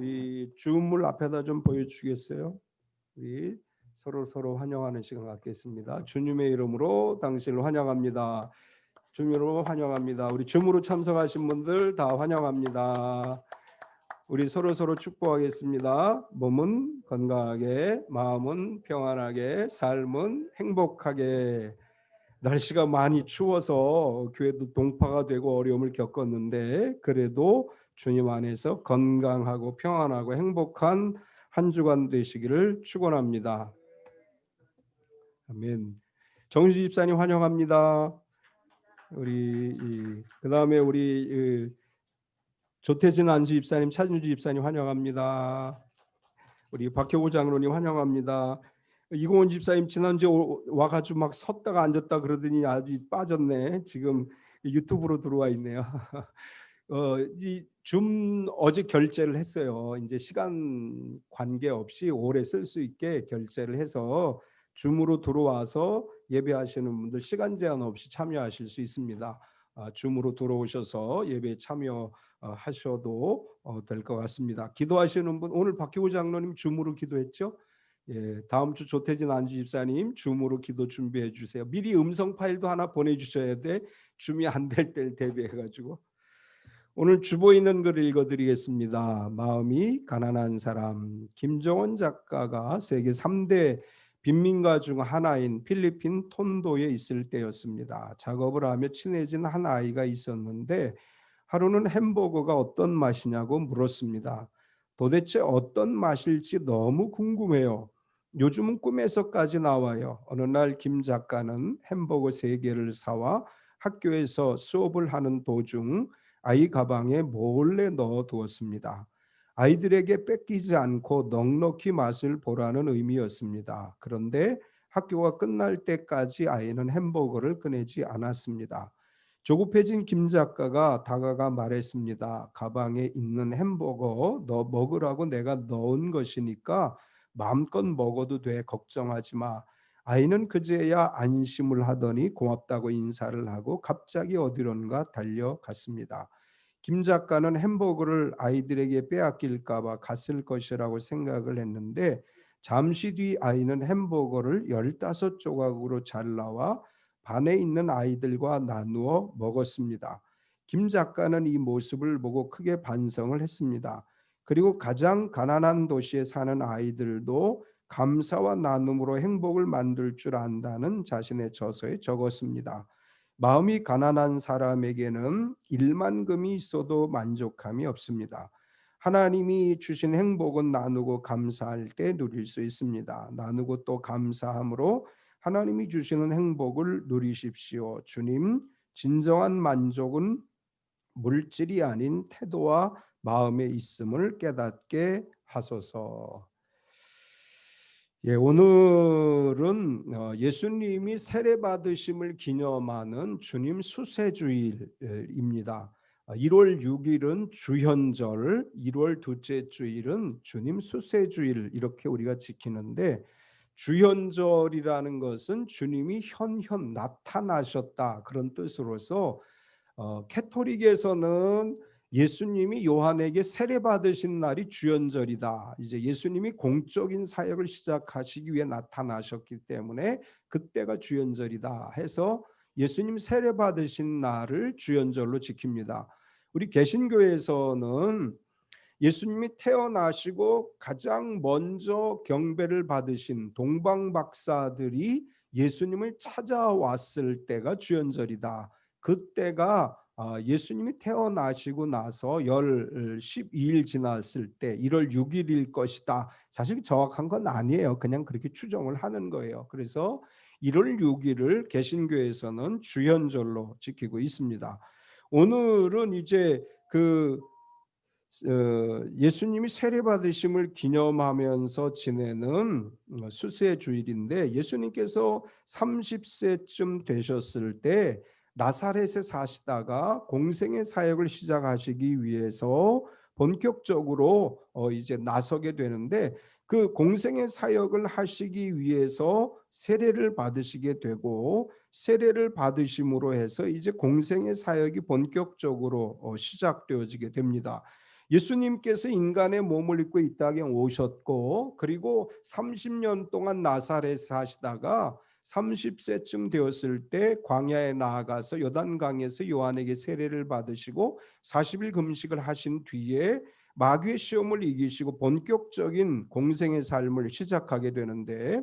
우리 주문을 앞에다 좀 보여주시겠어요? 우리 서로 환영하는 시간 갖겠습니다. 주님의 이름으로 당신을 환영합니다. 주님으로 환영합니다. 우리 줌으로 참석하신 분들 다 환영합니다. 우리 서로 축복하겠습니다. 몸은 건강하게, 마음은 평안하게, 삶은 행복하게. 날씨가 많이 추워서 교회도 동파가 되고 어려움을 겪었는데 그래도 주님 안에서 건강하고 평안하고 행복한 한 주간 되시기를 축원합니다. 아멘. 정주 집사님 환영합니다. 우리 그다음에 우리 조태진 안수 집사님, 차준주 집사님 환영합니다. 우리 박효구 장로님 환영합니다. 이공원 집사님 지난주에 와가지고 막 섰다가 앉았다 그러더니 아주 빠졌네. 지금 유튜브로 들어와 있네요. 이 줌 어제 결제를 했어요. 이제 시간 관계 없이 오래 쓸 수 있게 결제를 해서 줌으로 들어와서 예배하시는 분들 시간 제한 없이 참여하실 수 있습니다. 줌으로 들어오셔서 예배에 참여하셔도 될 것 같습니다. 기도하시는 분 오늘 박효구 장로님 줌으로 기도했죠? 예, 다음 주 조태진 안주 집사님 줌으로 기도 준비해 주세요. 미리 음성 파일도 하나 보내주셔야 돼. 줌이 안 될 때를 대비해가지고. 오늘 주보 있는 글을 읽어드리겠습니다. 마음이 가난한 사람. 김정원 작가가 세계 3대 빈민가 중 하나인 필리핀 톤도에 있을 때였습니다. 작업을 하며 친해진 한 아이가 있었는데 하루는 햄버거가 어떤 맛이냐고 물었습니다. 도대체 어떤 맛일지 너무 궁금해요. 요즘은 꿈에서까지 나와요. 어느 날 김 작가는 햄버거 3개를 사와 학교에서 수업을 하는 도중 아이 가방에 몰래 넣어 두었습니다. 아이들에게 뺏기지 않고 넉넉히 맛을 보라는 의미였습니다. 그런데 학교가 끝날 때까지 아이는 햄버거를 꺼내지 않았습니다. 조급해진 김 작가가 다가가 말했습니다. 가방에 있는 햄버거 너 먹으라고 내가 넣은 것이니까 마음껏 먹어도 돼. 걱정하지 마. 아이는 그제야 안심을 하더니 고맙다고 인사를 하고 갑자기 어디론가 달려갔습니다. 김 작가는 햄버거를 아이들에게 빼앗길까 봐 갔을 것이라고 생각을 했는데 잠시 뒤 아이는 햄버거를 15조각으로 잘라와 반에 있는 아이들과 나누어 먹었습니다. 김 작가는 이 모습을 보고 크게 반성을 했습니다. 그리고 가장 가난한 도시에 사는 아이들도 감사와 나눔으로 행복을 만들 줄 안다는 자신의 저서에 적었습니다. 마음이 가난한 사람에게는 1만금이 있어도 만족함이 없습니다. 하나님이 주신 행복은 나누고 감사할 때 누릴 수 있습니다. 나누고 또 감사함으로 하나님이 주시는 행복을 누리십시오. 주님, 진정한 만족은 물질이 아닌 태도와 마음에 있음을 깨닫게 하소서. 예, 오늘은 예수님이 세례 받으심을 기념하는 주님 수세주일입니다. 1월 6일은 주현절, 1월 둘째 주일은 주님 수세주일 이렇게 우리가 지키는데 주현절이라는 것은 주님이 현현 나타나셨다 그런 뜻으로서 캐토릭에서는 예수님이 요한에게 세례 받으신 날이 주현절이다. 이제 예수님이 공적인 사역을 시작하시기 위해 나타나셨기 때문에 그때가 주현절이다 해서 예수님 세례 받으신 날을 주현절로 지킵니다. 우리 개신교에서는 예수님이 태어나시고 가장 먼저 경배를 받으신 동방박사들이 예수님을 찾아왔을 때가 주현절이다. 그때가 예수님이 태어나시고 나서 12일 지났을 때 1월 6일일 것이다. 사실 정확한 건 아니에요. 그냥 그렇게 추정을 하는 거예요. 그래서 1월 6일을 개신교에서는 주현절로 지키고 있습니다. 오늘은 이제 예수님이 세례 받으심을 기념하면서 지내는 수세 주일인데 예수님께서 30세쯤 되셨을 때 나사렛에 사시다가 공생의 사역을 시작하시기 위해서 본격적으로 이제 나서게 되는데 그 공생의 사역을 하시기 위해서 세례를 받으시게 되고 세례를 받으심으로 해서 이제 공생의 사역이 본격적으로 시작되어지게 됩니다. 예수님께서 인간의 몸을 입고 이 땅에 오셨고, 그리고 30년 동안 나사렛에 사시다가 30세쯤 되었을 때 광야에 나아가서 요단강에서 요한에게 세례를 받으시고 40일 금식을 하신 뒤에 마귀의 시험을 이기시고 본격적인 공생의 삶을 시작하게 되는데,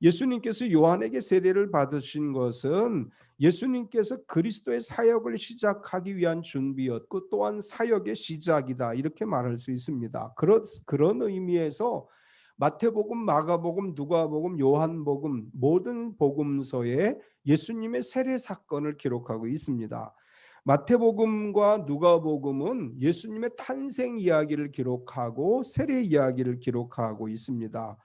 예수님께서 요한에게 세례를 받으신 것은 예수님께서 그리스도의 사역을 시작하기 위한 준비였고 또한 사역의 시작이다, 이렇게 말할 수 있습니다. 그런 의미에서 마태복음, 마가복음, 누가복음, 요한복음 모든 복음서에 예수님의 세례 사건을 기록하고 있습니다. 마태복음과 누가복음은 예수님의 탄생 이야기를 기록하고 세례 이야기를 기록하고 있습니다.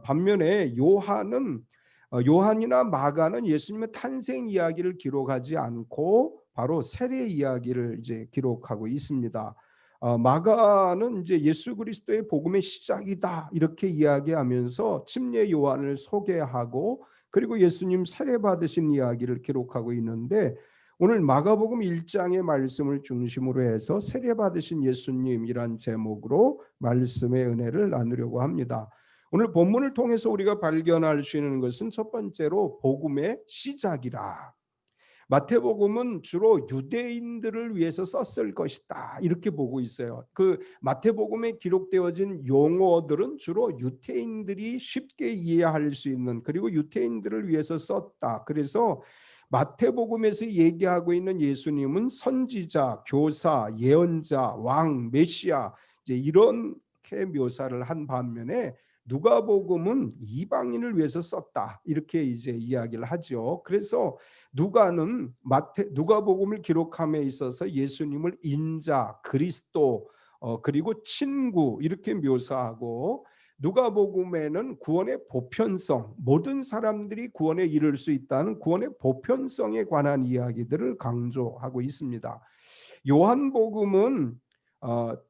반면에 요한이나 마가는 예수님의 탄생 이야기를 기록하지 않고 바로 세례 이야기를 이제 기록하고 있습니다. 마가는 이제 예수 그리스도의 복음의 시작이다 이렇게 이야기하면서 침례 요한을 소개하고 그리고 예수님 세례 받으신 이야기를 기록하고 있는데, 오늘 마가복음 1장의 말씀을 중심으로 해서 세례 받으신 예수님이란 제목으로 말씀의 은혜를 나누려고 합니다. 오늘 본문을 통해서 우리가 발견할 수 있는 것은 첫 번째로 복음의 시작이라. 마태복음은 주로 유대인들을 위해서 썼을 것이다 이렇게 보고 있어요. 그 마태복음에 기록되어진 용어들은 주로 유대인들이 쉽게 이해할 수 있는, 그리고 유대인들을 위해서 썼다. 그래서 마태복음에서 얘기하고 있는 예수님은 선지자, 교사, 예언자, 왕, 메시아 이제 이렇게 묘사를 한 반면에 누가복음은 이방인을 위해서 썼다 이렇게 이제 이야기를 하죠. 그래서 누가복음을 기록함에 있어서 예수님을 인자, 그리스도, 그리고 친구 이렇게 묘사하고, 누가복음에는 구원의 보편성, 모든 사람들이 구원에 이를 수 있다는 구원의 보편성에 관한 이야기들을 강조하고 있습니다. 요한복음은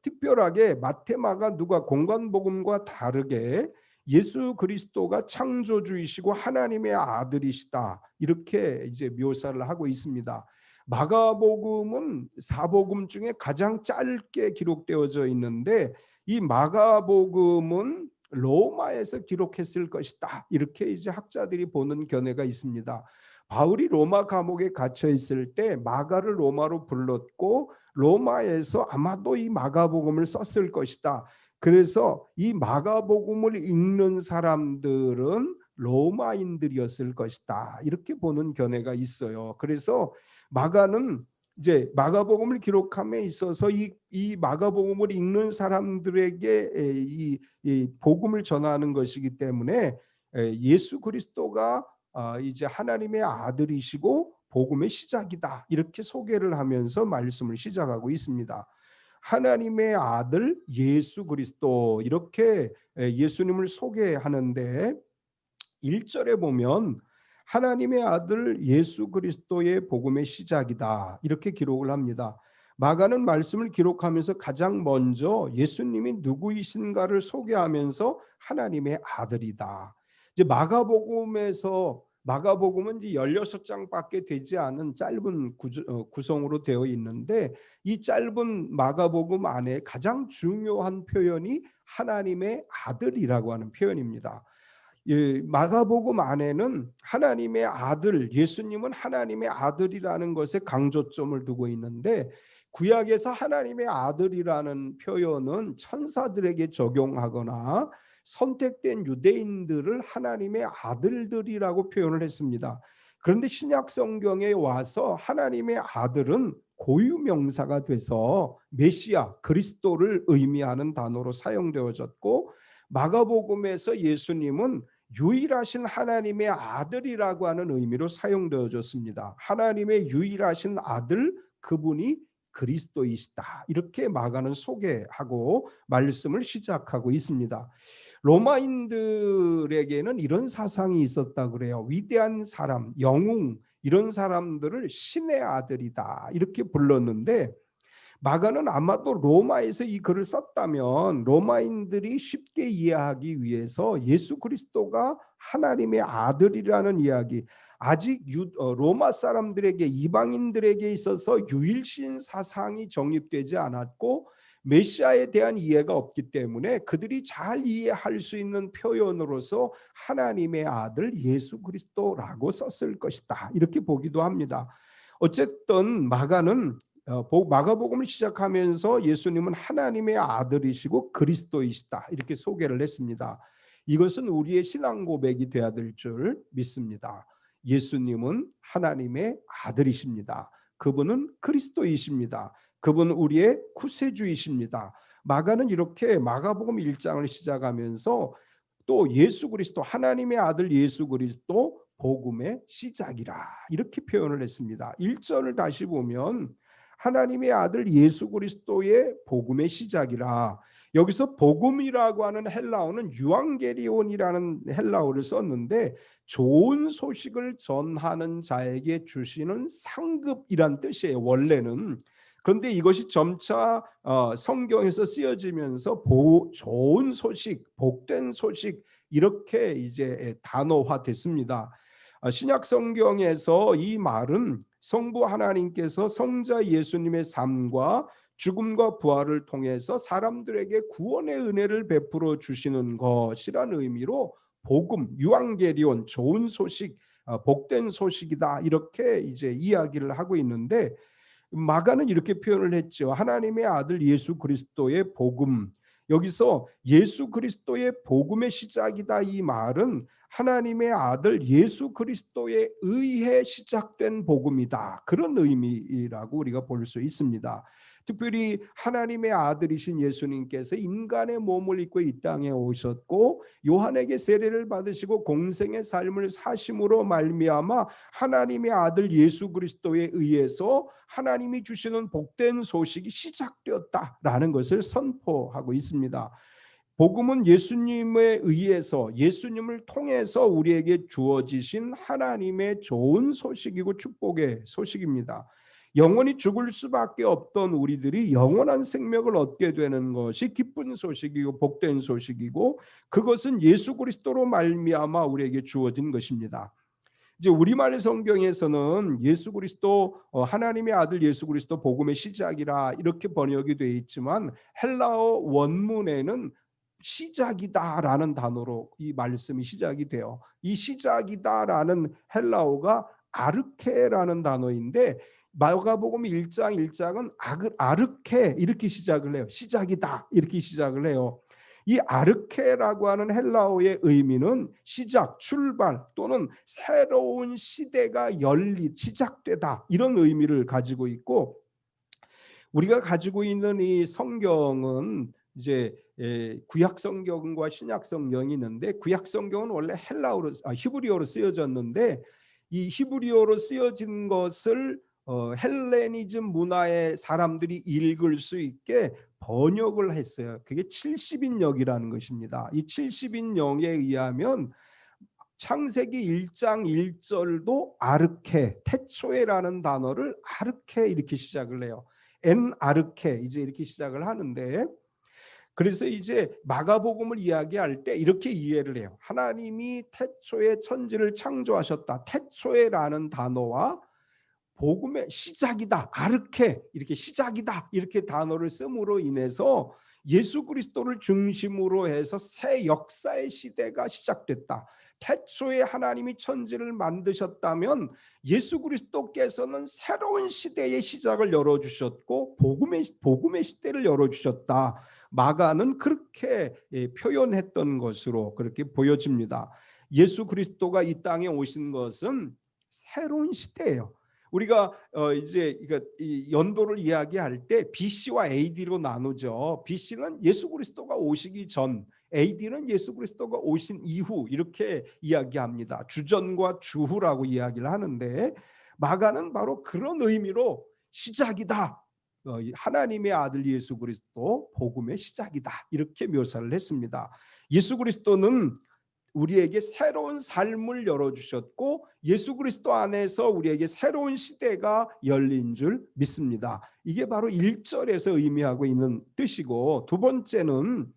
특별하게 마태, 마가, 누가 공관복음과 다르게 예수 그리스도가 창조주이시고 하나님의 아들이시다 이렇게 이제 묘사를 하고 있습니다. 마가복음은 사복음 중에 가장 짧게 기록되어져 있는데, 이 마가복음은 로마에서 기록했을 것이다 이렇게 이제 학자들이 보는 견해가 있습니다. 바울이 로마 감옥에 갇혀 있을 때 마가를 로마로 불렀고 로마에서 아마도 이 마가복음을 썼을 것이다. 그래서 이 마가복음을 읽는 사람들은 로마인들이었을 것이다 이렇게 보는 견해가 있어요. 그래서 마가는 이제 마가복음을 기록함에 있어서 이 마가복음을 읽는 사람들에게 이 복음을 전하는 것이기 때문에 예수 그리스도가 이제 하나님의 아들이시고 복음의 시작이다 이렇게 소개를 하면서 말씀을 시작하고 있습니다. 하나님의 아들 예수 그리스도 이렇게 예수님을 소개하는데, 1절에 보면 하나님의 아들 예수 그리스도의 복음의 시작이다 이렇게 기록을 합니다. 마가는 말씀을 기록하면서 가장 먼저 예수님이 누구이신가를 소개하면서 하나님의 아들이다. 이제 마가복음은 이제 16장밖에 되지 않은 짧은 구성으로 되어 있는데, 이 짧은 마가복음 안에 가장 중요한 표현이 하나님의 아들이라고 하는 표현입니다. 마가복음 안에는 하나님의 아들, 예수님은 하나님의 아들이라는 것에 강조점을 두고 있는데, 구약에서 하나님의 아들이라는 표현은 천사들에게 적용하거나 선택된 유대인들을 하나님의 아들들이라고 표현을 했습니다. 그런데 신약 성경에 와서 하나님의 아들은 고유명사가 돼서 메시아, 그리스도를 의미하는 단어로 사용되어졌고, 마가복음에서 예수님은 유일하신 하나님의 아들이라고 하는 의미로 사용되어졌습니다. 하나님의 유일하신 아들, 그분이 그리스도이시다 이렇게 마가는 소개하고 말씀을 시작하고 있습니다. 로마인들에게는 이런 사상이 있었다 그래요. 위대한 사람, 영웅 이런 사람들을 신의 아들이다 이렇게 불렀는데, 마가는 아마도 로마에서 이 글을 썼다면 로마인들이 쉽게 이해하기 위해서 예수 그리스도가 하나님의 아들이라는 이야기, 아직 로마 사람들에게, 이방인들에게 있어서 유일신 사상이 정립되지 않았고 메시아에 대한 이해가 없기 때문에 그들이 잘 이해할 수 있는 표현으로서 하나님의 아들 예수 그리스도라고 썼을 것이다, 이렇게 보기도 합니다. 어쨌든 마가복음을 시작하면서 예수님은 하나님의 아들이시고 그리스도이시다, 이렇게 소개를 했습니다. 이것은 우리의 신앙 고백이 되어야 될 줄 믿습니다. 예수님은 하나님의 아들이십니다. 그분은 그리스도이십니다. 그분은 우리의 구세주이십니다. 마가는 이렇게 마가복음 1장을 시작하면서 또 예수 그리스도, 하나님의 아들 예수 그리스도 복음의 시작이라, 이렇게 표현을 했습니다. 1절을 다시 보면 하나님의 아들 예수 그리스도의 복음의 시작이라, 여기서 복음이라고 하는 헬라어는 유앙게리온이라는 헬라어를 썼는데 좋은 소식을 전하는 자에게 주시는 상급이란 뜻이에요, 원래는. 그런데 이것이 점차 성경에서 쓰여지면서 좋은 소식, 복된 소식, 이렇게 이제 단어화됐습니다. 신약 성경에서 이 말은 성부 하나님께서 성자 예수님의 삶과 죽음과 부활을 통해서 사람들에게 구원의 은혜를 베풀어 주시는 것이란 의미로 복음, 유앙게리온, 좋은 소식, 복된 소식이다, 이렇게 이제 이야기를 하고 있는데, 마가는 이렇게 표현을 했죠. 하나님의 아들 예수 그리스도의 복음. 여기서 예수 그리스도의 복음의 시작이다, 이 말은 하나님의 아들 예수 그리스도에 의해 시작된 복음이다, 그런 의미라고 우리가 볼 수 있습니다. 특별히 하나님의 아들이신 예수님께서 인간의 몸을 입고 이 땅에 오셨고 요한에게 세례를 받으시고 공생의 삶을 사심으로 말미암아 하나님의 아들 예수 그리스도에 의해서 하나님이 주시는 복된 소식이 시작되었다라는 것을 선포하고 있습니다. 복음은 예수님에 의해서, 예수님을 통해서 우리에게 주어지신 하나님의 좋은 소식이고 축복의 소식입니다. 영원히 죽을 수밖에 없던 우리들이 영원한 생명을 얻게 되는 것이 기쁜 소식이고 복된 소식이고, 그것은 예수 그리스도로 말미암아 우리에게 주어진 것입니다. 이제 우리말 성경에서는 예수 그리스도, 하나님의 아들 예수 그리스도 복음의 시작이라 이렇게 번역이 되어 있지만 헬라어 원문에는 시작이다라는 단어로 이 말씀이 시작이 돼요. 이 시작이다라는 헬라어가 아르케라는 단어인데 마가복음 1장 1장은 아르케 이렇게 시작을 해요. 시작이다 이렇게 시작을 해요. 이 아르케라고 하는 헬라어의 의미는 시작, 출발 또는 새로운 시대가 시작되다, 이런 의미를 가지고 있고, 우리가 가지고 있는 이 성경은 이제 구약 성경과 신약 성경이 있는데, 구약 성경은 원래 히브리어로 쓰여졌는데 이 히브리어로 쓰여진 것을 헬레니즘 문화의 사람들이 읽을 수 있게 번역을 했어요. 그게 70인역이라는 것입니다. 이 70인역에 의하면 창세기 1장 1절도 아르케, 태초에라는 단어를 아르케 이렇게 시작을 해요. 엔 아르케 이제 이렇게 시작을 하는데, 그래서 이제 마가복음을 이야기할 때 이렇게 이해를 해요. 하나님이 태초에 천지를 창조하셨다. 태초에라는 단어와 복음의 시작이다, 아르케 이렇게 시작이다, 이렇게 단어를 씀으로 인해서 예수 그리스도를 중심으로 해서 새 역사의 시대가 시작됐다. 태초에 하나님이 천지를 만드셨다면 예수 그리스도께서는 새로운 시대의 시작을 열어주셨고 복음의 시대를 열어주셨다. 마가는 그렇게 표현했던 것으로 그렇게 보여집니다. 예수 그리스도가 이 땅에 오신 것은 새로운 시대예요. 우리가 이제 이 연도를 이야기할 때 BC와 AD로 나누죠. BC는 예수 그리스도가 오시기 전, AD는 예수 그리스도가 오신 이후, 이렇게 이야기합니다. 주전과 주후라고 이야기를 하는데 마가는 바로 그런 의미로 시작이다, 하나님의 아들 예수 그리스도 복음의 시작이다, 이렇게 묘사를 했습니다. 예수 그리스도는 우리에게 새로운 삶을 열어주셨고 예수 그리스도 안에서 우리에게 새로운 시대가 열린 줄 믿습니다. 이게 바로 1절에서 의미하고 있는 뜻이고, 두 번째는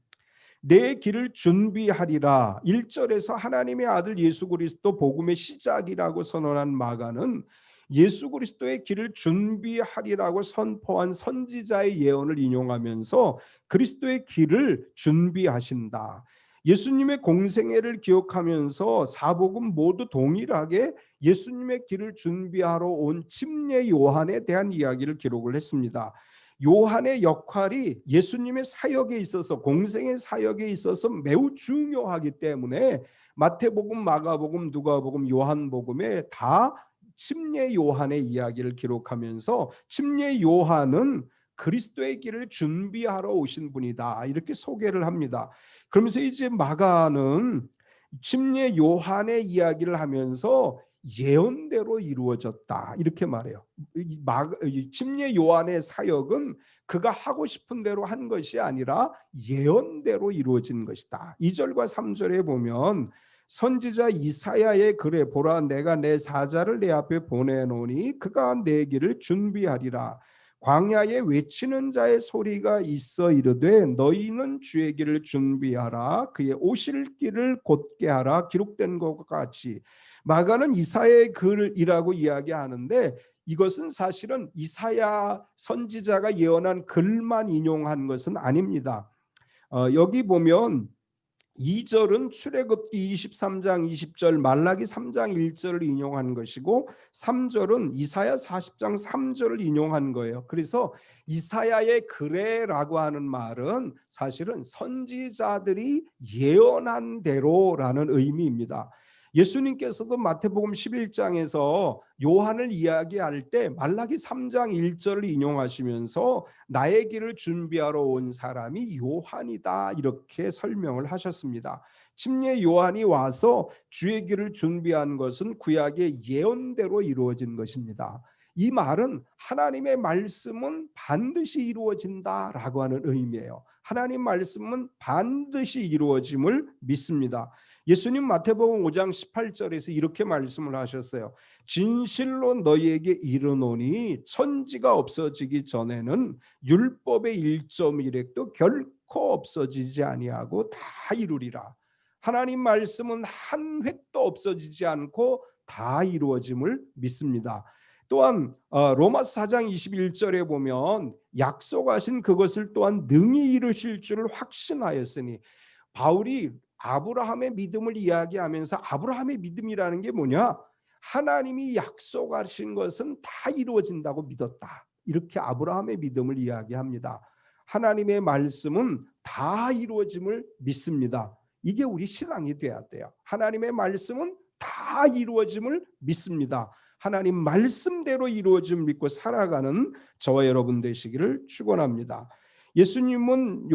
내 길을 준비하리라. 1절에서 하나님의 아들 예수 그리스도 복음의 시작이라고 선언한 마가는 예수 그리스도의 길을 준비하리라고 선포한 선지자의 예언을 인용하면서 그리스도의 길을 준비하신다. 예수님의 공생애를 기억하면서 사복음 모두 동일하게 예수님의 길을 준비하러 온 침례 요한에 대한 이야기를 기록을 했습니다. 요한의 역할이 예수님의 사역에 있어서, 공생의 사역에 있어서 매우 중요하기 때문에 마태복음, 마가복음, 누가복음, 요한복음에 다 침례 요한의 이야기를 기록하면서 침례 요한은 그리스도의 길을 준비하러 오신 분이다, 이렇게 소개를 합니다. 그러면서 이제 마가는 침례 요한의 이야기를 하면서 예언대로 이루어졌다, 이렇게 말해요. 침례 요한의 사역은 그가 하고 싶은 대로 한 것이 아니라 예언대로 이루어진 것이다. 2절과 3절에 보면 선지자 이사야의 글에 보라, 내가 내 사자를 내 앞에 보내노니 그가 내 길을 준비하리라. 광야에 외치는 자의 소리가 있어 이르되 너희는 주의 길을 준비하라, 그의 오실 길을 곧게 하라, 기록된 것과 같이. 마가는 이사야의 글이라고 이야기하는데 이것은 사실은 이사야 선지자가 예언한 글만 인용한 것은 아닙니다. 여기 보면 2절은 출애굽기 23장 20절, 말라기 3장 1절을 인용한 것이고 3절은 이사야 40장 3절을 인용한 거예요. 그래서 이사야의 글에라고 하는 말은 사실은 선지자들이 예언한 대로라는 의미입니다. 예수님께서도 마태복음 11장에서 요한을 이야기할 때 말라기 3장 1절을 인용하시면서 나의 길을 준비하러 온 사람이 요한이다, 이렇게 설명을 하셨습니다. 침례 요한이 와서 주의 길을 준비한 것은 구약의 예언대로 이루어진 것입니다. 이 말은 하나님의 말씀은 반드시 이루어진다라고 하는 의미예요. 하나님 말씀은 반드시 이루어짐을 믿습니다. 예수님 마태복음 5장 18절에서 이렇게 말씀을 하셨어요. 진실로 너희에게 이르노니 천지가 없어지기 전에는 율법의 1.1획도 결코 없어지지 아니하고 다 이루리라. 하나님 말씀은 한 획도 없어지지 않고 다 이루어짐을 믿습니다. 또한 로마서 4장 21절에 보면 약속하신 그것을 또한 능히 이루실 줄을 확신하였으니, 바울이 아브라함의 믿음을 이야기하면서 아브라함의 믿음이라는 게 뭐냐? 하나님이 약속하신 것은 다 이루어진다고 믿었다, 이렇게 아브라함의 믿음을 이야기합니다. 하나님의 말씀은 다 이루어짐을 믿습니다. 이게 우리 신앙이 돼야 돼요. 하나님의 말씀은 다 이루어짐을 믿습니다. 하나님 말씀대로 이루어짐을 믿고 살아가는 저와 여러분 되시기를 축원합니다. 예수님의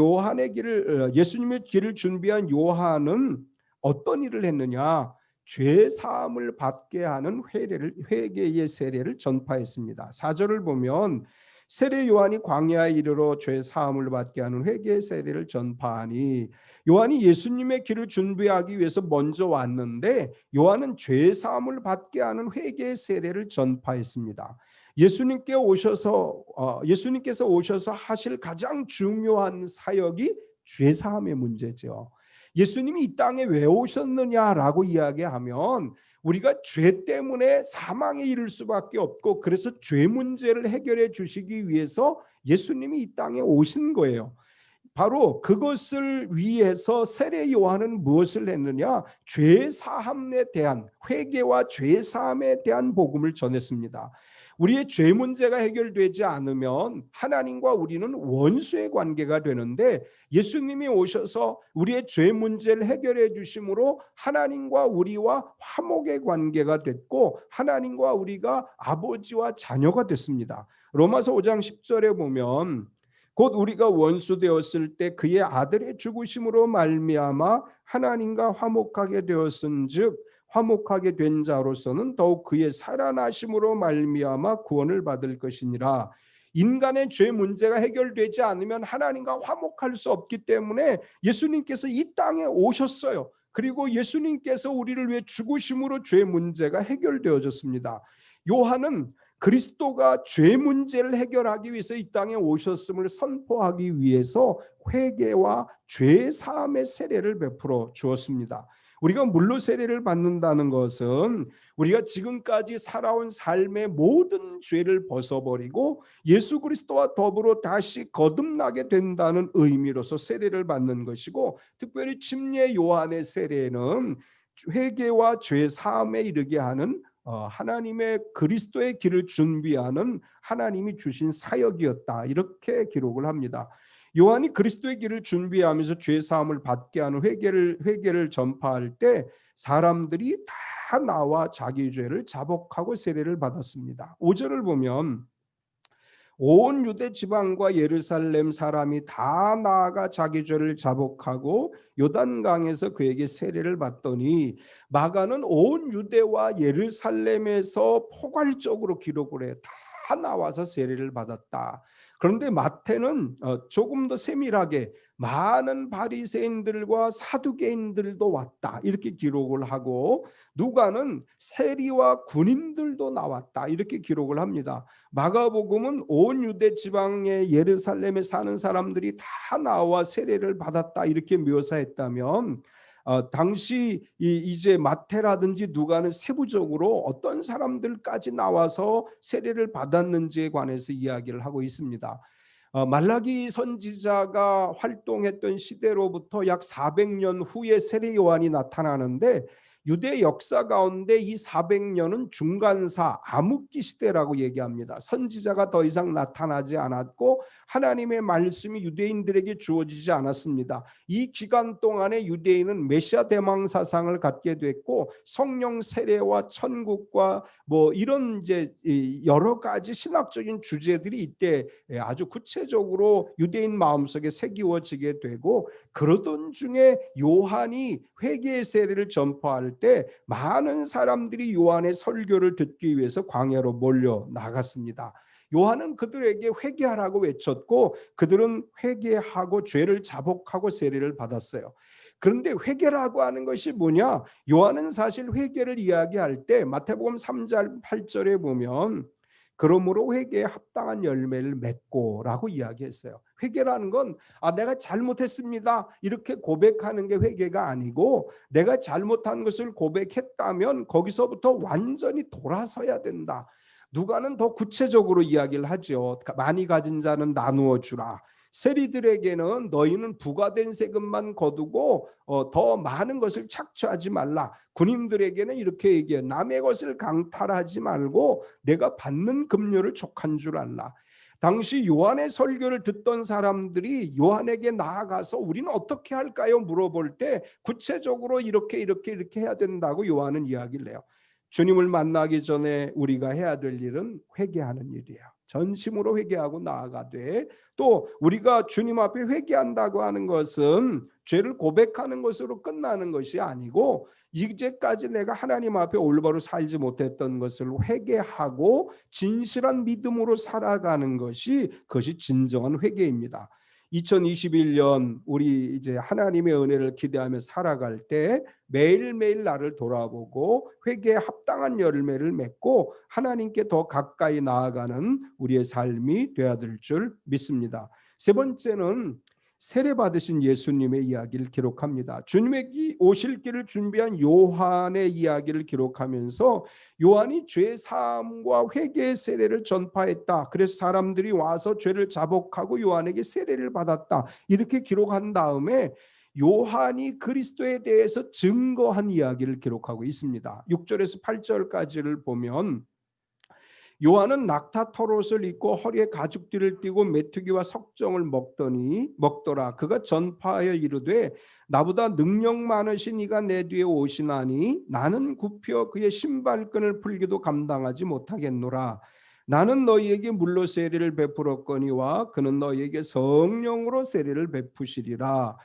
길을 준비한 요한은 어떤 일을 했느냐? 죄 사함을 받게 하는 회개의 세례를 전파했습니다. 4절을 보면 세례 요한이 광야에 이르러 죄 사함을 받게 하는 회개의 세례를 전파하니, 요한이 예수님의 길을 준비하기 위해서 먼저 왔는데 요한은 죄 사함을 받게 하는 회개의 세례를 전파했습니다. 예수님께서 오셔서 하실 가장 중요한 사역이 죄 사함의 문제죠. 예수님이 이 땅에 왜 오셨느냐라고 이야기하면 우리가 죄 때문에 사망에 이를 수밖에 없고, 그래서 죄 문제를 해결해 주시기 위해서 예수님이 이 땅에 오신 거예요. 바로 그것을 위해서 세례 요한은 무엇을 했느냐? 죄 사함에 대한, 회개와 죄 사함에 대한 복음을 전했습니다. 우리의 죄 문제가 해결되지 않으면 하나님과 우리는 원수의 관계가 되는데, 예수님이 오셔서 우리의 죄 문제를 해결해 주심으로 하나님과 우리와 화목의 관계가 됐고, 하나님과 우리가 아버지와 자녀가 됐습니다. 로마서 5장 10절에 보면 곧 우리가 원수 되었을 때 그의 아들의 죽으심으로 말미암아 하나님과 화목하게 되었은즉 화목하게 된 자로서는 더욱 그의 살아나심으로 말미암아 구원을 받을 것이니라. 인간의 죄 문제가 해결되지 않으면 하나님과 화목할 수 없기 때문에 예수님께서 이 땅에 오셨어요. 그리고 예수님께서 우리를 위해 죽으심으로 죄 문제가 해결되어졌습니다. 요한은 그리스도가 죄 문제를 해결하기 위해서 이 땅에 오셨음을 선포하기 위해서 회개와 죄 사함의 세례를 베풀어 주었습니다. 우리가 물로 세례를 받는다는 것은 우리가 지금까지 살아온 삶의 모든 죄를 벗어버리고 예수 그리스도와 더불어 다시 거듭나게 된다는 의미로서 세례를 받는 것이고, 특별히 침례 요한의 세례는 회개와 죄 사함에 이르게 하는 하나님의 그리스도의 길을 준비하는 하나님이 주신 사역이었다, 이렇게 기록을 합니다. 요한이 그리스도의 길을 준비하면서 죄 사함을 받게 하는 회개를 전파할 때 사람들이 다 나와 자기 죄를 자복하고 세례를 받았습니다. 5절을 보면 온 유대 지방과 예루살렘 사람이 다 나아가 자기 죄를 자복하고 요단강에서 그에게 세례를 받더니, 마가는 온 유대와 예루살렘에서 포괄적으로 기록을 해요. 다 나와서 세례를 받았다. 그런데 마태는 조금 더 세밀하게 많은 바리새인들과 사두개인들도 왔다, 이렇게 기록을 하고, 누가는 세리와 군인들도 나왔다, 이렇게 기록을 합니다. 마가복음은 온 유대 지방의 예루살렘에 사는 사람들이 다 나와 세례를 받았다, 이렇게 묘사했다면, 당시 이제 마태라든지 누가는 세부적으로 어떤 사람들까지 나와서 세례를 받았는지에 관해서 이야기를 하고 있습니다. 말라기 선지자가 활동했던 시대로부터 약 400년 후에 세례 요한이 나타나는데, 유대 역사 가운데 이 400년은 중간사 암흑기 시대라고 얘기합니다. 선지자가 더 이상 나타나지 않았고 하나님의 말씀이 유대인들에게 주어지지 않았습니다. 이 기간 동안에 유대인은 메시아 대망 사상을 갖게 됐고, 성령 세례와 천국과 뭐 이런 이제 여러 가지 신학적인 주제들이 이때 아주 구체적으로 유대인 마음속에 새기워지게 되고, 그러던 중에 요한이 회개의 세례를 전파할 때 많은 사람들이 요한의 설교를 듣기 위해서 광야로 몰려 나갔습니다. 요한은 그들에게 회개하라고 외쳤고, 그들은 회개하고 죄를 자복하고 세례를 받았어요. 그런데 회개라고 하는 것이 뭐냐? 요한은 사실 회개를 이야기할 때 마태복음 3장 8절에 보면 그러므로 회개에 합당한 열매를 맺고라고 이야기했어요. 회개라는 건 내가 잘못했습니다, 이렇게 고백하는 게 회개가 아니고, 내가 잘못한 것을 고백했다면 거기서부터 완전히 돌아서야 된다. 누가는 더 구체적으로 이야기를 하죠. 많이 가진 자는 나누어 주라. 세리들에게는 너희는 부과된 세금만 거두고 더 많은 것을 착취하지 말라. 군인들에게는 이렇게 얘기해. 남의 것을 강탈하지 말고 내가 받는 급료를 족한 줄 알라. 당시 요한의 설교를 듣던 사람들이 요한에게 나아가서 우리는 어떻게 할까요? 물어볼 때 구체적으로 이렇게 해야 된다고 요한은 이야기를 해요. 주님을 만나기 전에 우리가 해야 될 일은 회개하는 일이에요. 전심으로 회개하고 나아가되, 또 우리가 주님 앞에 회개한다고 하는 것은 죄를 고백하는 것으로 끝나는 것이 아니고, 이제까지 내가 하나님 앞에 올바로 살지 못했던 것을 회개하고 진실한 믿음으로 살아가는 것이, 그것이 진정한 회개입니다. 2021년 우리 이제 하나님의 은혜를 기대하며 살아갈 때 매일매일 나를 돌아보고 회개에 합당한 열매를 맺고 하나님께 더 가까이 나아가는 우리의 삶이 되어야 될 줄 믿습니다. 세 번째는 세례 받으신 예수님의 이야기를 기록합니다. 주님의 오실 길을 준비한 요한의 이야기를 기록하면서 요한이 죄 사함과 회개의 세례를 전파했다. 그래서 사람들이 와서 죄를 자복하고 요한에게 세례를 받았다, 이렇게 기록한 다음에 요한이 그리스도에 대해서 증거한 이야기를 기록하고 있습니다. 6절에서 8절까지를 보면, 요한은 낙타 털옷을 입고 허리에 가죽띠를 띠고 메뚜기와 석정을 먹더라. 그가 전파하여 이르되 나보다 능력 많으신 이가 내 뒤에 오시나니 나는 굽혀 그의 신발끈을 풀기도 감당하지 못하겠노라. 나는 너희에게 물로 세례를 베풀었거니와 그는 너희에게 성령으로 세례를 베푸시리라.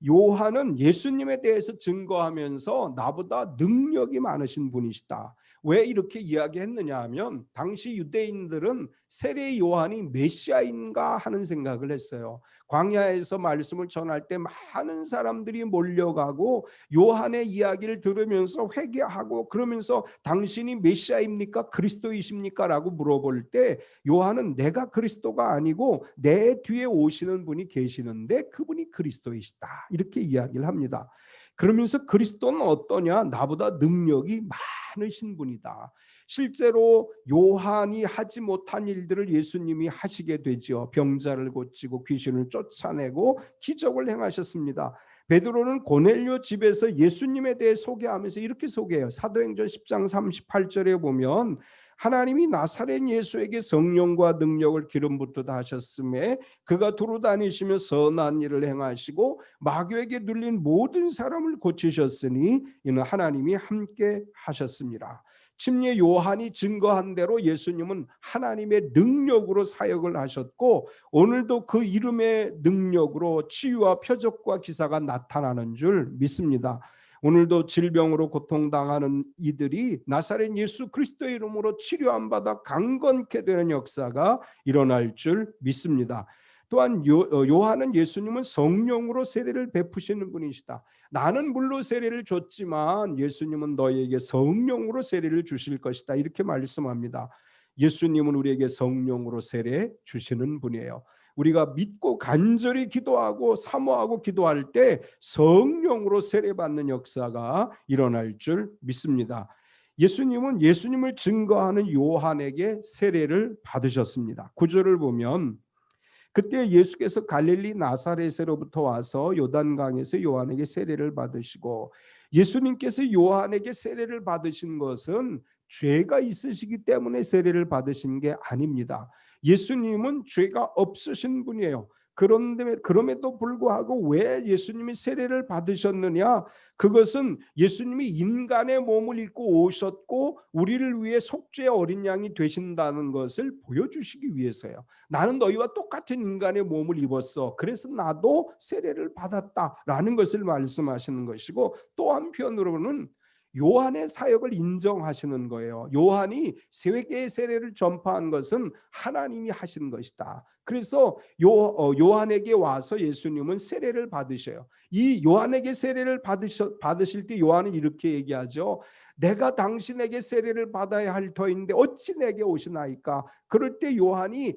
요한은 예수님에 대해서 증거하면서 나보다 능력이 많으신 분이시다. 왜 이렇게 이야기했느냐 하면, 당시 유대인들은 세례 요한이 메시아인가 하는 생각을 했어요. 광야에서 말씀을 전할 때 많은 사람들이 몰려가고 요한의 이야기를 들으면서 회개하고, 그러면서 당신이 메시아입니까? 그리스도이십니까? 라고 물어볼 때 요한은 내가 그리스도가 아니고 내 뒤에 오시는 분이 계시는데 그분이 그리스도이시다, 이렇게 이야기를 합니다. 그러면서 그리스도는 어떠냐? 나보다 능력이 많으신 분이다. 실제로 요한이 하지 못한 일들을 예수님이 하시게 되죠. 병자를 고치고 귀신을 쫓아내고 기적을 행하셨습니다. 베드로는 고넬료 집에서 예수님에 대해 소개하면서 이렇게 소개해요. 사도행전 10장 38절에 보면 하나님이 나사렛 예수에게 성령과 능력을 기름 붓듯 하셨음에 그가 두루 다니시며 선한 일을 행하시고 마귀에게 눌린 모든 사람을 고치셨으니 이는 하나님이 함께 하셨습니다. 침례 요한이 증거한 대로 예수님은 하나님의 능력으로 사역을 하셨고 오늘도 그 이름의 능력으로 치유와 표적과 기사가 나타나는 줄 믿습니다. 오늘도 질병으로 고통당하는 이들이 나사렛 예수 그리스도의 이름으로 치료함 받아 강건케 되는 역사가 일어날 줄 믿습니다. 또한 요한은 예수님은 성령으로 세례를 베푸시는 분이시다. 나는 물로 세례를 줬지만 예수님은 너희에게 성령으로 세례를 주실 것이다. 이렇게 말씀합니다. 예수님은 우리에게 성령으로 세례 주시는 분이에요. 우리가 믿고 간절히 기도하고 사모하고 기도할 때 성령으로 세례받는 역사가 일어날 줄 믿습니다. 예수님은 예수님을 증거하는 요한에게 세례를 받으셨습니다. 구절을 보면 그때 예수께서 갈릴리 나사렛으로부터 와서 요단강에서 요한에게 세례를 받으시고 예수님께서 요한에게 세례를 받으신 것은 죄가 있으시기 때문에 세례를 받으신 게 아닙니다. 예수님은 죄가 없으신 분이에요. 그런데 그럼에도 불구하고 왜 예수님이 세례를 받으셨느냐? 그것은 예수님이 인간의 몸을 입고 오셨고 우리를 위해 속죄의 어린 양이 되신다는 것을 보여주시기 위해서요. 나는 너희와 똑같은 인간의 몸을 입었어. 그래서 나도 세례를 받았다라는 것을 말씀하시는 것이고 또 한편으로는 요한의 사역을 인정하시는 거예요. 요한이 세계의 세례를 전파한 것은 하나님이 하신 것이다. 그래서 요한에게 와서 예수님은 세례를 받으셔요. 이 요한에게 세례를 받으실 때 요한은 이렇게 얘기하죠. 내가 당신에게 세례를 받아야 할 터인데 어찌 내게 오시나이까? 그럴 때 요한이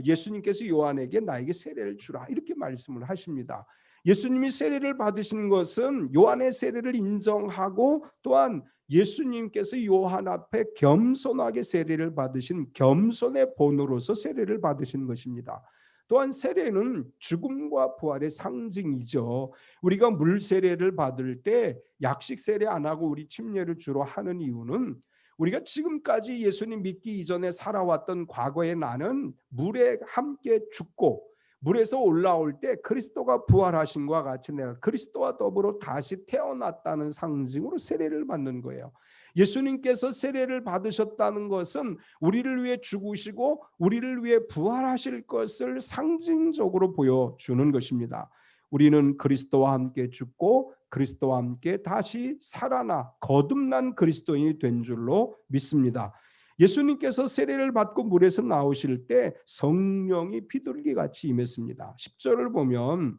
예수님께서 요한에게 나에게 세례를 주라 이렇게 말씀을 하십니다. 예수님이 세례를 받으신 것은 요한의 세례를 인정하고 또한 예수님께서 요한 앞에 겸손하게 세례를 받으신 겸손의 본으로서 세례를 받으신 것입니다. 또한 세례는 죽음과 부활의 상징이죠. 우리가 물 세례를 받을 때 약식 세례 안 하고 우리 침례를 주로 하는 이유는 우리가 지금까지 예수님 믿기 이전에 살아왔던 과거의 나는 물에 함께 죽고 물에서 올라올 때 그리스도가 부활하신 것과 같이 내가 그리스도와 더불어 다시 태어났다는 상징으로 세례를 받는 거예요. 예수님께서 세례를 받으셨다는 것은 우리를 위해 죽으시고 우리를 위해 부활하실 것을 상징적으로 보여주는 것입니다. 우리는 그리스도와 함께 죽고 그리스도와 함께 다시 살아나 거듭난 그리스도인이 된 줄로 믿습니다. 예수님께서 세례를 받고 물에서 나오실 때 성령이 비둘기같이 임했습니다. 10절을 보면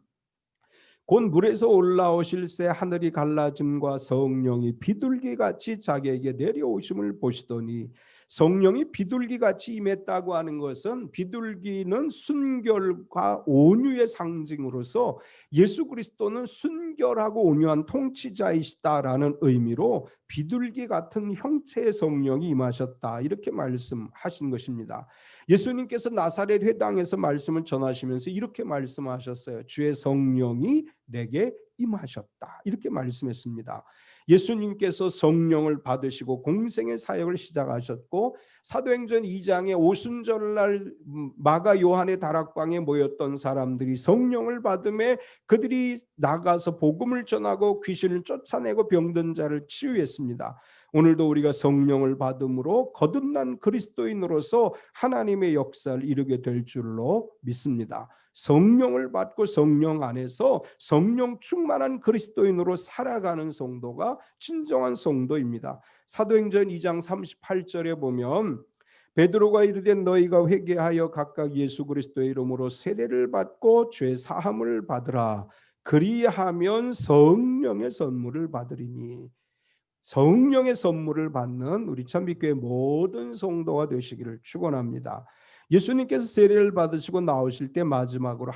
곧 물에서 올라오실 새 하늘이 갈라짐과 성령이 비둘기같이 자기에게 내려오심을 보시더니 성령이 비둘기같이 임했다고 하는 것은 비둘기는 순결과 온유의 상징으로서 예수 그리스도는 순결하고 온유한 통치자이시다라는 의미로 비둘기 같은 형체의 성령이 임하셨다 이렇게 말씀하신 것입니다. 예수님께서 나사렛 회당에서 말씀을 전하시면서 이렇게 말씀하셨어요. 주의 성령이 내게 임하셨다 이렇게 말씀했습니다. 예수님께서 성령을 받으시고 공생의 사역을 시작하셨고 사도행전 2장의 오순절날 마가 요한의 다락방에 모였던 사람들이 성령을 받음에 그들이 나가서 복음을 전하고 귀신을 쫓아내고 병든 자를 치유했습니다. 오늘도 우리가 성령을 받음으로 거듭난 그리스도인으로서 하나님의 역사를 이루게 될 줄로 믿습니다. 성령을 받고 성령 안에서 성령 충만한 그리스도인으로 살아가는 성도가 진정한 성도입니다. 사도행전 2장 38절에 보면 베드로가 이르되 너희가 회개하여 각각 예수 그리스도의 이름으로 세례를 받고 죄 사함을 받으라. 그리하면 성령의 선물을 받으리니. 성령의 선물을 받는 우리 천빛교회 모든 성도가 되시기를 축원합니다. 예수님께서 세례를 받으시고 나오실 때 마지막으로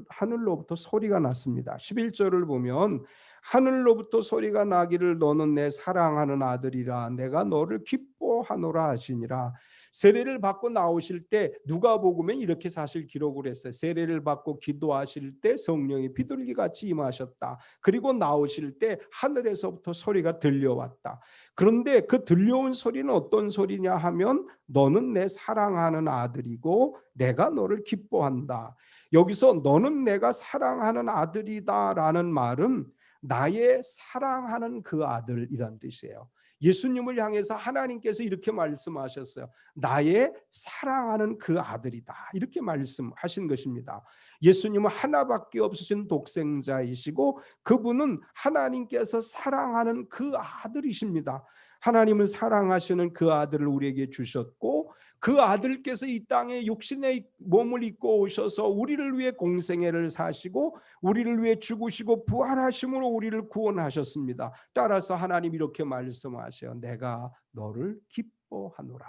하늘로부터 소리가 났습니다. 11절을 보면 하늘로부터 소리가 나기를 너는 내 사랑하는 아들이라 내가 너를 기뻐하노라 하시니라. 세례를 받고 나오실 때 누가복음에 이렇게 사실 기록을 했어요. 세례를 받고 기도하실 때 성령이 비둘기같이 임하셨다. 그리고 나오실 때 하늘에서부터 소리가 들려왔다. 그런데 그 들려온 소리는 어떤 소리냐 하면 너는 내 사랑하는 아들이고 내가 너를 기뻐한다. 여기서 너는 내가 사랑하는 아들이다라는 말은 나의 사랑하는 그 아들이란 뜻이에요. 예수님을 향해서 하나님께서 이렇게 말씀하셨어요. 나의 사랑하는 그 아들이다. 이렇게 말씀하신 것입니다. 예수님은 하나밖에 없으신 독생자이시고 그분은 하나님께서 사랑하는 그 아들이십니다. 하나님은 사랑하시는 그 아들을 우리에게 주셨고 그 아들께서 이 땅에 육신의 몸을 입고 오셔서 우리를 위해 공생애를 사시고 우리를 위해 죽으시고 부활하심으로 우리를 구원하셨습니다. 따라서 하나님 이렇게 말씀하셔요. 내가 너를 기뻐하노라.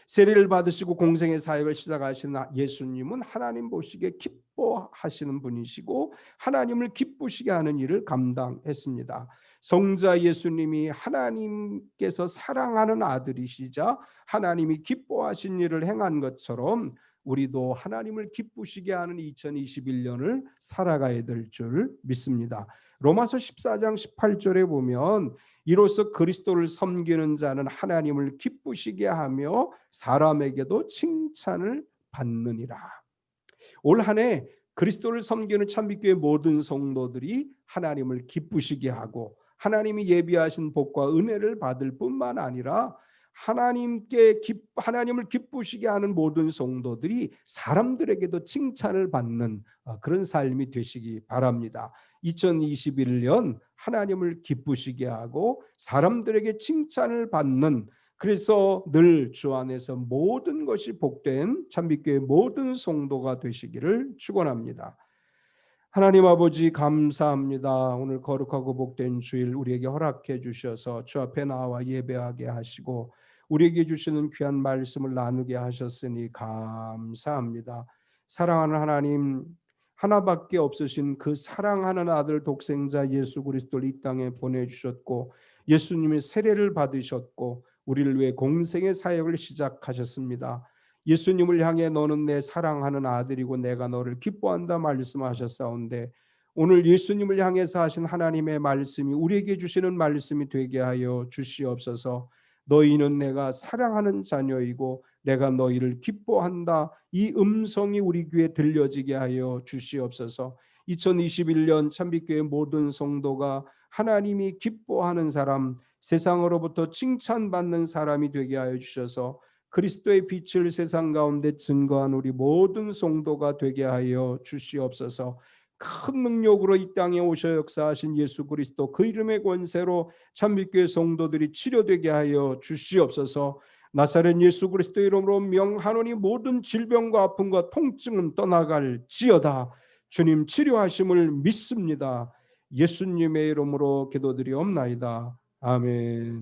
세례를 받으시고 공생의 사역을 시작하신 예수님은 하나님 보시기에 기뻐하시는 분이시고 하나님을 기쁘시게 하는 일을 감당했습니다. 성자 예수님이 하나님께서 사랑하는 아들이시자 하나님이 기뻐하신 일을 행한 것처럼 우리도 하나님을 기쁘시게 하는 2021년을 살아가야 될 줄 믿습니다. 로마서 14장 18절에 보면 이로써 그리스도를 섬기는 자는 하나님을 기쁘시게 하며 사람에게도 칭찬을 받느니라. 올 한 해 그리스도를 섬기는 참빛교회 모든 성도들이 하나님을 기쁘시게 하고 하나님이 예비하신 복과 은혜를 받을 뿐만 아니라 하나님을 기쁘시게 하는 모든 성도들이 사람들에게도 칭찬을 받는 그런 삶이 되시기 바랍니다. 2021년 하나님을 기쁘시게 하고 사람들에게 칭찬을 받는, 그래서 늘 주 안에서 모든 것이 복된 참빛교회 모든 성도가 되시기를 축원합니다. 하나님 아버지 감사합니다. 오늘 거룩하고 복된 주일 우리에게 허락해 주셔서 주 앞에 나와 예배하게 하시고 우리에게 주시는 귀한 말씀을 나누게 하셨으니 감사합니다. 사랑하는 하나님, 하나밖에 없으신 그 사랑하는 아들 독생자 예수 그리스도를 이 땅에 보내주셨고 예수님이 세례를 받으셨고 우리를 위해 공생의 사역을 시작하셨습니다. 예수님을 향해 너는 내 사랑하는 아들이고 내가 너를 기뻐한다 말씀하셨사온데 오늘 예수님을 향해서 하신 하나님의 말씀이 우리에게 주시는 말씀이 되게 하여 주시옵소서. 너희는 내가 사랑하는 자녀이고 내가 너희를 기뻐한다. 이 음성이 우리 귀에 들려지게 하여 주시옵소서. 2021년 참빛교회 모든 성도가 하나님이 기뻐하는 사람, 세상으로부터 칭찬받는 사람이 되게 하여 주셔서 그리스도의 빛을 세상 가운데 증거한 우리 모든 성도가 되게 하여 주시옵소서. 큰 능력으로 이 땅에 오셔 역사하신 예수 그리스도 그 이름의 권세로 참빛교회 성도들이 치료되게 하여 주시옵소서. 나사렛 예수 그리스도 이름으로 명하노니 모든 질병과 아픔과 통증은 떠나갈지어다. 주님 치료하심을 믿습니다. 예수님의 이름으로 기도드리옵나이다. 아멘.